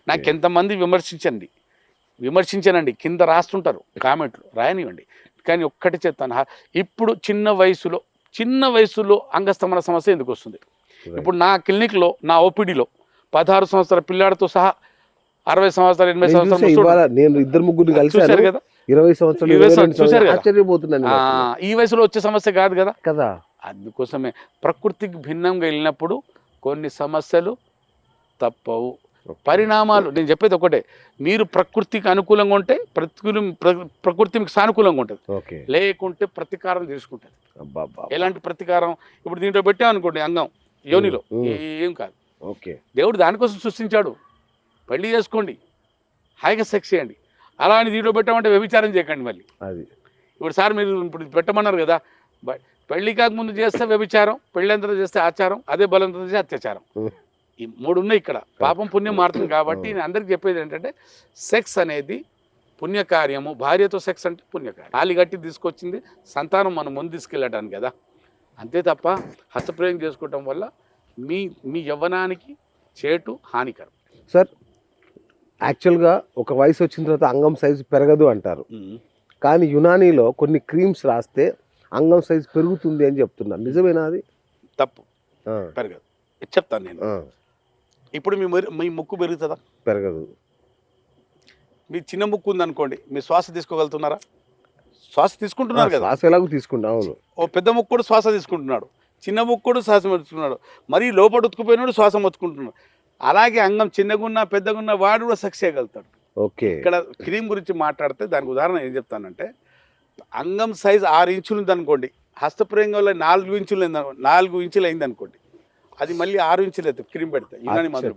నాకు ఎంతమంది విమర్శించానండి, కింద రాస్తుంటారు కామెంట్లు, రాయనివ్వండి. కానీ ఒక్కటి చెప్తాను, ఇప్పుడు చిన్న వయసులో అంగస్తంభన సమస్య ఎందుకు వస్తుంది? ఇప్పుడు నా క్లినిక్లో, నా ఓపీడీలో 16 సంవత్సరాల పిల్లాడితో సహా 60 సంవత్సరాలు 80 సంవత్సరాలు నేను ఇద్దరు ముగ్గురు చూశారు కదా, 20 సంవత్సరాలు చూశారు కదా. ఆశ్చర్యపోతున్నాను. ఈ వయసులో వచ్చే సమస్య కాదు కదా కదా. అందుకోసమే ప్రకృతికి భిన్నంగా వెళ్ళినప్పుడు కొన్ని సమస్యలు తప్పవు. పరిణామాలు నేను చెప్పేది ఒకటే, మీరు ప్రకృతికి అనుకూలంగా ఉంటే ప్రకృతి మీకు సానుకూలంగా ఉంటుంది, లేకుంటే ప్రతీకారం తీసుకుంటుంది. ఎలాంటి ప్రతీకారం? ఇప్పుడు దీంట్లో పెట్టామనుకోండి అంగం యోనిలో, ఏం కాదు. దేవుడు దానికోసం సృష్టించాడు. పెళ్లి చేసుకోండి, హాయిగా సెక్స్ చేయండి. అలా అని దీంట్లో పెట్టామంటే వ్యభిచారం చేయకండి మళ్ళీ. ఇప్పుడు సార్ మీరు ఇప్పుడు పెట్టమన్నారు కదా, పెళ్లి కాకముందు చేస్తే వ్యభిచారం, పెళ్ళంతా చేస్తే ఆచారం, అదే బలంతో చేస్తే అత్యాచారం. ఈ 3 ఉన్నాయి ఇక్కడ. పాపం పుణ్యం మారుతుంది. కాబట్టి నేను అందరికి చెప్పేది ఏంటంటే, సెక్స్ అనేది పుణ్యకార్యము. భార్యతో సెక్స్ అంటే పుణ్యకార్యం. తాళి కట్టి తీసుకొచ్చింది సంతానం మనం ముందు తీసుకెళ్ళటానికి కదా, అంతే తప్ప హస్తప్రయోగం చేసుకోవటం వల్ల మీ యవ్వనానికి చేటు హానికరం. సార్, యాక్చువల్గా ఒక వయసు వచ్చిన తర్వాత అంగం సైజు పెరగదు అంటారు, కానీ యునానీలో కొన్ని క్రీమ్స్ రాస్తే అంగం సైజు పెరుగుతుంది అని చెప్తున్నారు. నిజమేనా? అది తప్పు. పెరగదు. చెప్తాను నేను. ఇప్పుడు మీ ముక్కు పెరుగుతుందా? పెరగదు. మీ చిన్న ముక్కు ఉందనుకోండి, మీ శ్వాస తీసుకోగలుగుతున్నారా? శ్వాస తీసుకుంటున్నారు కదా. శ్వాస ఎలాగో తీసుకుంటాం. ఓ పెద్ద ముక్కు కూడా శ్వాస తీసుకుంటున్నాడు, చిన్న ముక్కు కూడా శ్వాస పెట్టుకున్నాడు, మరీ లోపల ఉతుకుపోయినాడు శ్వాస మొత్తుకుంటున్నాడు. అలాగే అంగం చిన్నగున్నా పెద్దగున్నా వాడు కూడా సక్సెస్ చేయగలుగుతాడు. ఇక్కడ క్రీమ్ గురించి మాట్లాడితే దానికి ఉదాహరణ ఏం చెప్తానంటే, అంగం సైజ్ 6 ఇంచులు ఉందనుకోండి, హస్తప్రయోగం వల్ల 4 ఇంచులు అయింది అనుకోండి, అది మళ్ళీ 6 ఇంచులు అవుతుంది క్రీమ్ పెడితే. యునాని మందులు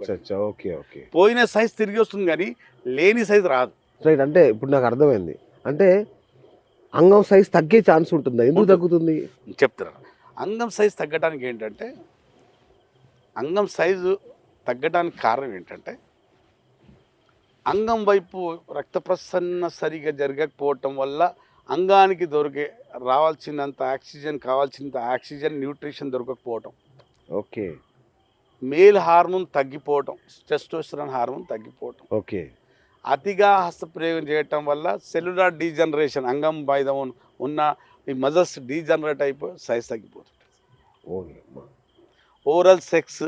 పోయిన సైజ్ తిరిగి వస్తుంది, కానీ లేని సైజ్ రాదు. రైట్. అంటే ఇప్పుడు నాకు అర్థమైంది. అంటే అంగం సైజ్ తగ్గే ఛాన్స్ ఉంటుందా? ఎందుకు తగ్గుతుంది చెప్తున్నాను. అంగం సైజ్ తగ్గడానికి ఏంటంటే, అంగం సైజు తగ్గడానికి కారణం ఏంటంటే, అంగం వైపు రక్త ప్రసరణ సరిగా జరగకపోవటం వల్ల అంగానికి రావాల్సినంత ఆక్సిజన్, కావాల్సినంత ఆక్సిజన్, న్యూట్రిషన్ దొరకకపోవటం. మేల్ హార్మోన్ తగ్గిపోవటం, టెస్టోస్టెరాన్ హార్మోన్ తగ్గిపోవటం. అతిగా హస్తప్రయోగం చేయటం వల్ల సెల్యులార్ డీజనరేషన్, అంగం పైన ఉన్న ఈ మజల్స్ డీజనరేట్ అయిపోయి సైజ్ తగ్గిపోతుంది. ఓరల్ సెక్స్,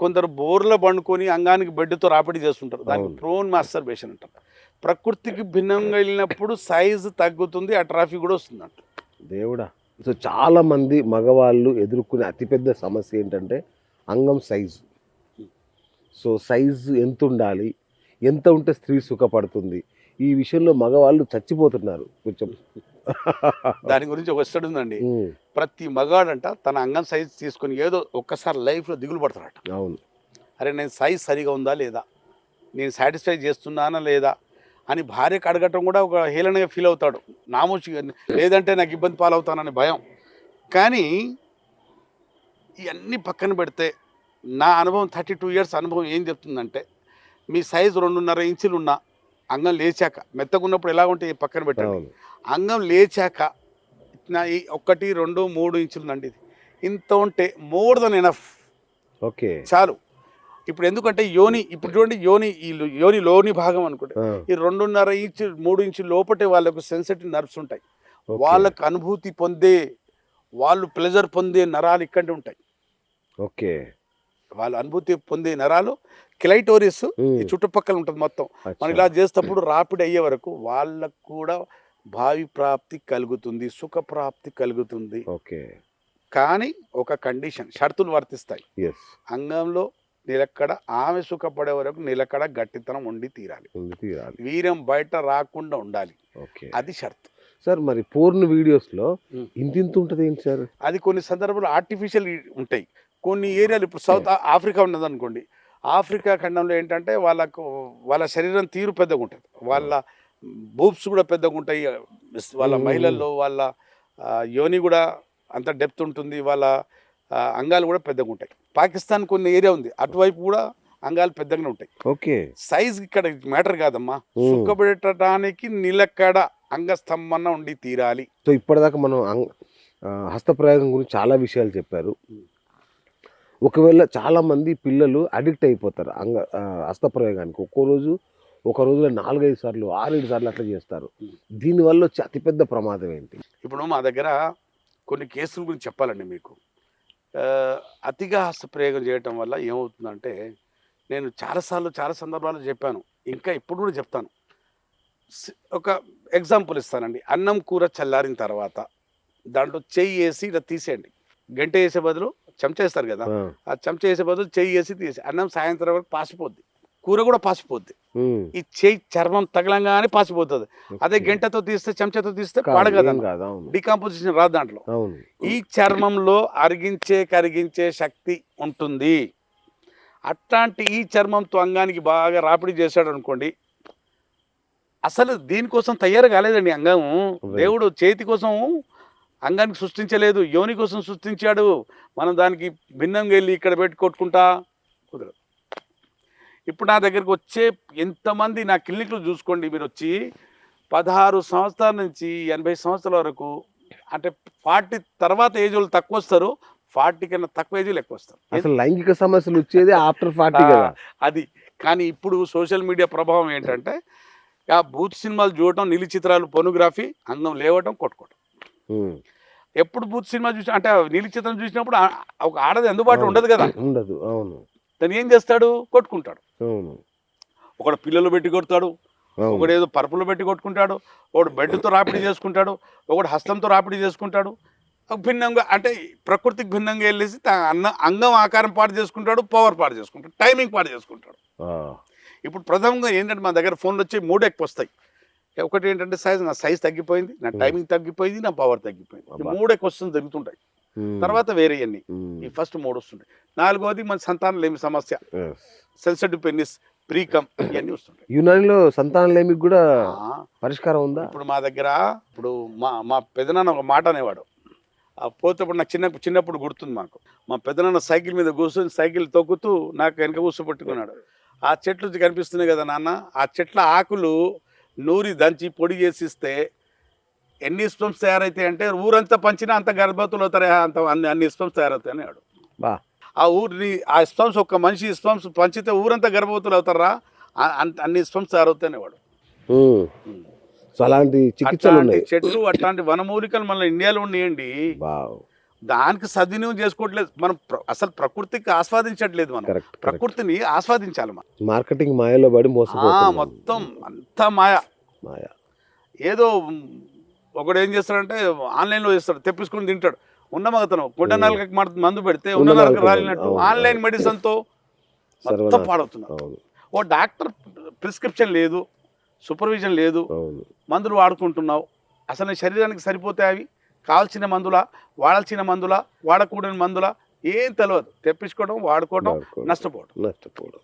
కొందరు బోర్లో పండుకొని అంగానికి బెడ్తో రాపిడి చేస్తుంటారు, దానికి ప్రోన్ మాస్టర్బేషన్ అంటారు. ప్రకృతికి భిన్నంగా వెళ్ళినప్పుడు సైజు తగ్గుతుంది, అట్రాఫీ కూడా వస్తుంది అంట. దేవుడా. సో చాలా మంది మగవాళ్ళు ఎదుర్కొనే అతిపెద్ద సమస్య ఏంటంటే అంగం సైజు. సో సైజు ఎంత ఉండాలి, ఎంత ఉంటే స్త్రీ సుఖపడుతుంది, ఈ విషయంలో మగవాళ్ళు చచ్చిపోతున్నారు. కొంచెం దాని గురించి ఒక స్టడీ ఉందండి. ప్రతి మగాడంట తన అంగం సైజ్ తీసుకొని ఏదో ఒక్కసారి లైఫ్లో దిగులు పడతాడట. అవును. అరే నేను సైజ్ సరిగా ఉందా లేదా, నేను సాటిస్ఫై చేస్తున్నానా లేదా అని భార్యకు అడగటం కూడా ఒక హేళనగా ఫీల్ అవుతాడు, నామోచిగా. లేదంటే నాకు ఇబ్బంది పాలవుతానని భయం. కానీ ఇవన్నీ పక్కన పెడితే నా అనుభవం 32 ఇయర్స్ అనుభవం ఏం చెప్తుందంటే, మీ సైజు 2.5 ఇంచులు ఉన్న అంగం లేచాక, మెత్తగా ఉన్నప్పుడు ఎలా ఉంటే పక్కన పెట్టండి, అంగం లేచాక 1, 2, 3 ఇంచులు అండి, ఇంత ఉంటే మోర్ దెన్ ఎనఫ్. చాలు. ఇప్పుడు ఎందుకంటే ఇప్పుడు చూడండి, యోని లోని భాగం అనుకుంటే ఈ 2.5 ఇంచు 3 ఇంచుల లోపటే వాళ్ళకు సెన్సిటివ్ నర్వ్స్ ఉంటాయి. వాళ్ళకు అనుభూతి పొందే, వాళ్ళు ప్లెజర్ పొందే నరాలు ఇక్కడ ఉంటాయి. వాళ్ళు అనుభూతి పొందే నరాలు క్లైటోరిస్ ఈ చుట్టుపక్కల ఉంటుంది మొత్తం. మనం ఇలా చేసేటప్పుడు రాపిడి అయ్యే వరకు వాళ్ళకు కూడా భావి ప్రాప్తి కలుగుతుంది, సుఖ ప్రాప్తి కలుగుతుంది. కానీ ఒక కండిషన్, షరతులు వర్తిస్తాయి. అంగంలో నిలకడ, ఆమె సుఖపడే వరకు నిలకడ గట్టితనం ఉండి తీరాలి, వీర్యం బయట రాకుండా ఉండాలి, అది షరతు. సార్ మరి పోర్న్ వీడియోస్లో ఇంత ఉంటుంది ఏంటి సార్? అది కొన్ని సందర్భాలు ఆర్టిఫిషియల్ ఉంటాయి. కొన్ని ఏరియాలు, ఇప్పుడు సౌత్ ఆఫ్రికా ఉన్నదనుకోండి, ఆఫ్రికా ఖండంలో ఏంటంటే వాళ్ళ శరీరం తీరు పెద్దగా ఉంటుంది, వాళ్ళ బూబ్స్ కూడా పెద్దగా ఉంటాయి, వాళ్ళ మహిళల్లో వాళ్ళ యోని కూడా అంత డెప్త్ ఉంటుంది, వాళ్ళ అంగాలు కూడా పెద్దగా ఉంటాయి. పాకిస్తాన్ కొన్ని ఏరియా ఉంది, అటువైపు కూడా అంగాలు పెద్దగానే ఉంటాయి. సైజ్ ఇక్కడ మ్యాటర్ కాదమ్మా, సుఖపెట్టడానికి నిలకడ అంగస్తంభన ఉండి తీరాలి. సో ఇప్పటిదాకా మనం హస్తప్రయోగం గురించి చాలా విషయాలు చెప్పారు. ఒకవేళ చాలా మంది పిల్లలు అడిక్ట్ అయిపోతారు హస్తప్రయోగానికి. ఒక రోజులో 4-5 సార్లు 6-7 సార్లు అట్లా చేస్తారు. దీనివల్ల వచ్చే అతిపెద్ద ప్రమాదం ఏంటి? ఇప్పుడు మా దగ్గర కొన్ని కేసుల గురించి చెప్పాలండి మీకు. ఆ, అతిగా హస్తప్రయోగం చేయటం వల్ల ఏమవుతుందంటే, నేను చాలా సందర్భాల్లో చెప్పాను, ఇంకా ఇప్పుడు కూడా చెప్తాను. ఒక ఎగ్జాంపుల్ ఇస్తానండి. అన్నం కూర చల్లారిన తర్వాత దాంట్లో చెయ్యి వేసి ఇలా తీసేయండి. గంట వేసే బదులు చెంచా వేస్తారు కదా, ఆ, ఆ చెంచా వేసే బదులు చెయ్యి వేసి తీసి అన్నం సాయంత్రం వరకు పాసిపోద్ది, కూర కూడా పాసిపోద్ది. ఉమ్, ఈ చెయ్యి చర్మం తగలంగానే పాసిపోతుంది. అదే గంటతో తీస్తే చెంచాతో తీస్తే కాదు, పాడగదా, ఏం కాదు. అవును, డికాంపోజిషన్ రాదు దాంట్లో. అవును. ఈ చర్మంలో కరిగించే శక్తి ఉంటుంది. అట్లాంటి ఈ చర్మంతో అంగానికి బాగా రాపిడి చేశాడు అనుకోండి, అసలు దీనికోసం తయారు కాలేదండి అంగం. దేవుడు చేతి కోసం అంగానికి సృష్టించలేదు, యోని కోసం సృష్టించాడు. మనం దానికి భిన్నంగా వెళ్ళి ఇక్కడ పెట్టి కొట్టుకుంటా కుదరదు. ఇప్పుడు నా దగ్గరికి వచ్చే ఎంతమంది నా క్లినిక్లు చూసుకోండి, మీరు వచ్చి 16 సంవత్సరాల నుంచి 80 సంవత్సరాల వరకు, అంటే 40 తర్వాత ఏజ్ వాళ్ళు తక్కువ వస్తారు, 40 కన్నా తక్కువ ఏజ్ ఎక్కువ వస్తారు. అసలు లైంగిక సమస్యలు వచ్చేది ఆఫ్టర్ 40 కదా. అది కానీ ఇప్పుడు సోషల్ మీడియా ప్రభావం ఏంటంటే, ఆ బూత్ సినిమాలు చూడటం, నీలి చిత్రాలు, పొర్నోగ్రఫీ, అందం లేవటం, కొట్టుకోవటం. ఉమ్, ఎప్పుడు బూత్ సినిమా చూసి అంటే నీలి చిత్రం చూసినప్పుడు ఒక ఆడది అందుబాటులో ఉండదు కదా, ఉండదు. అవును, తను ఏం చేస్తాడు, కొట్టుకుంటాడు. అవును, ఒకడు పిల్లలు పెట్టి కొడతాడు, అవును. ఒకడు ఏదో పరుపులు పెట్టి కొట్టుకుంటాడు, ఒకడు బెడ్తో రాపిడి చేసుకుంటాడు, ఒకడు హస్తంతో రాపిడి చేసుకుంటాడు. భిన్నంగా అంటే ప్రకృతికి భిన్నంగా వెళ్ళేసి అంగం ఆకారం పాటు చేసుకుంటాడు, పవర్ పాటు చేసుకుంటాడు, టైమింగ్ పాటు చేసుకుంటాడు. ఆ, ఇప్పుడు ప్రథమంగా ఏంటంటే మా దగ్గర ఫోన్లు వచ్చి 3 ఎక్కువ వస్తాయి. ఒకటి ఏంటంటే నా సైజ్ తగ్గిపోయింది, నా టైమింగ్ తగ్గిపోయింది, నా పవర్ తగ్గిపోయింది. ఈ 3 క్వశ్చన్స్ జరుగుతుంటాయి. ఉమ్, తర్వాత వేరే అన్ని ఉమ్, ఈ ఫస్ట్ 3 వస్తుంటాయి. 4వది మన సంతానం లేమి సమస్య, yes. సెన్సిటివ్ పెనిస్, ప్రీకమ్, ఇవన్నీ వస్తుంటాయి. యునానిలో సంతానలేమికి కూడా ఆ, పరిష్కారం ఉందా? ఇప్పుడు మా దగ్గర ఇప్పుడు మా పెదనాన్న ఒక మాట అనేవాడు. ఆ పోతేప్పుడు నాకు చిన్నప్పుడు గుర్తుంది మాకు. మా పెదనాన్న సైకిల్ మీద కూర్చొని సైకిల్ తొక్కుతూ నాకు వెనక కూర్చోబెట్టుకున్నాడు. ఆ చెట్లు కనిపిస్తున్నాయి కదా నాన్న, ఆ చెట్ల ఆకులు నూరి దంచి పొడి చేసిస్తే ఎన్ని స్పమ్స్ తయారైతాయి అంటే, ఊరంతా పంచినా అంత గర్భవతులు అవుతారా, అన్ని స్పమ్స్ తయారవుతాయి అనేవాడు. బా, ఆ స్పమ్స్ ఒక్క మనిషి స్పమ్స్ పంచితే ఊరంతా గర్భవతులు అవుతారా, అన్ని స్పమ్స్ తయారవుతాయి అనేవాడు. ఉమ్. సో అలాంటి చికిత్సలు అట్లాంటి ఉన్నాయి. చెట్లు, అట్లాంటి వనమూలికలు మన ఇండియాలో ఉన్నాయండి. వావ్, దానికి సద్వినియోగం చేసుకోవట్లేదు మనం. అసలు ప్రకృతికి ఆస్వాదించట్లేదు మనం. కరెక్ట్. ప్రకృతిని ఆస్వాదించాలి మనం. మార్కెటింగ్ మాయలో పడి మోసపోతున్నాం. మొత్తం అంతా మాయ. మాయ. ఏదో ఒకడు ఏం చేస్తాడంటే ఆన్లైన్లో చేస్తాడు, తెప్పించుకుని తింటాడు. ఉన్న మగతనం గుడ్డ నలకకి మందు పెడితే ఉన్న నలక రాలినట్టు ఆన్లైన్ మెడిసిన్తో మొత్తం పాడవుతున్నారు. అవును, ఓ డాక్టర్ ప్రిస్క్రిప్షన్ లేదు, సూపర్విజన్ లేదు, అవును. మందులు వాడుకుంటున్నావు. అసలు నీ శరీరానికి సరిపోతే అవి కావాల్సిన మందులా, వాడాల్సిన మందులా, వాడకూడని మందులా, ఏం తెలియదు. తెప్పించుకోవడం, వాడుకోవడం, నష్టపోవడం.